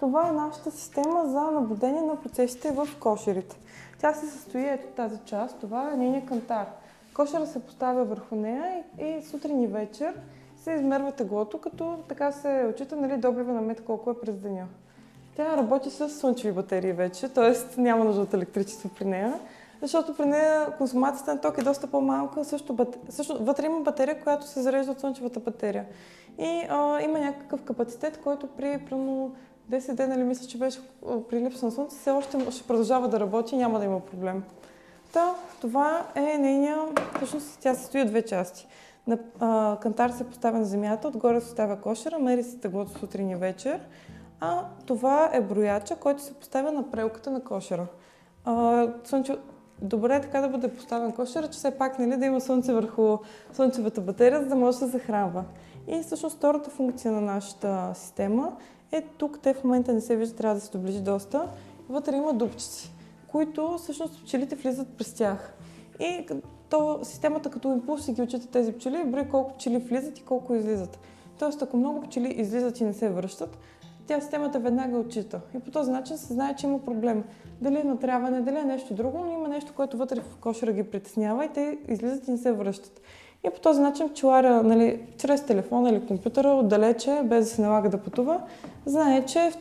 Това е нашата система за наблюдение на процесите в кошерите. Тя се състои ето тази част, това е нейният кантар. Кошера се поставя върху нея и сутрин и вечер се измерва теглото, като така се отчита добива на мед колко е през деня. Тя работи с слънчеви батерии вече, т.е. няма нужда от електричество при нея, защото при нея консумацията на ток е доста по-малка. Също вътре има батерия, която се зарежда от слънчевата батерия. И има някакъв капацитет, който при примерно 10 дена, мисля, че беше при липса на слънце, все още ще продължава да работи и няма да има проблем. Това е нейния, всъщност тя се състои от две части. Кантар се поставя на земята, отгоре се поставя кошера, мери се теглото сутрин и вечер, а това е брояча, който се поставя на прелката на кошера. Добре е така да бъде поставен кошера, че все пак да има слънце върху слънчевата батерия, за да може да се захранва. И всъщност втората функция на нашата система е тук, те в момента не се виждат, трябва да се доближи доста. Вътре има дупчици, които всъщност пчелите влизат през тях. И системата като импулси ги отчита тези пчели и брои колко пчели влизат и колко излизат. Тоест, ако много пчели излизат и не се връщат, тя системата веднага отчита. И по този начин се знае, че има проблем. Дали е натряване, дали е нещо друго, но има нещо, което вътре в кошера ги притеснява и те излизат и не се връщат. И по този начин пчеларя, чрез телефона или компютъра, отдалече, без да се налага да пътува, знае, че в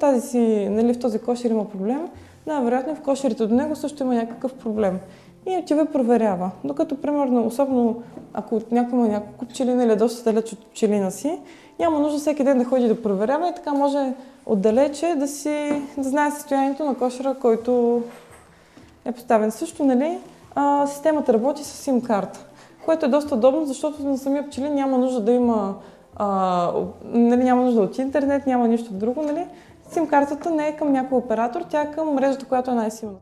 този кошер има проблем. Най-вероятно в кошерите до него също има някакъв проблем. И отива и проверява. Докато, примерно, особено ако някой има няколко пчели, е доста далеч от пчелина си, няма нужда всеки ден да ходи да проверява и така може отдалече да знае състоянието на кошера, който е поставен. Също, системата работи с SIM-карта, което е доста удобно, защото на самия пчели няма нужда да има няма нужда от интернет, няма нищо друго. SIM-картата не е към някой оператор, тя е към мрежата, която е най-силна.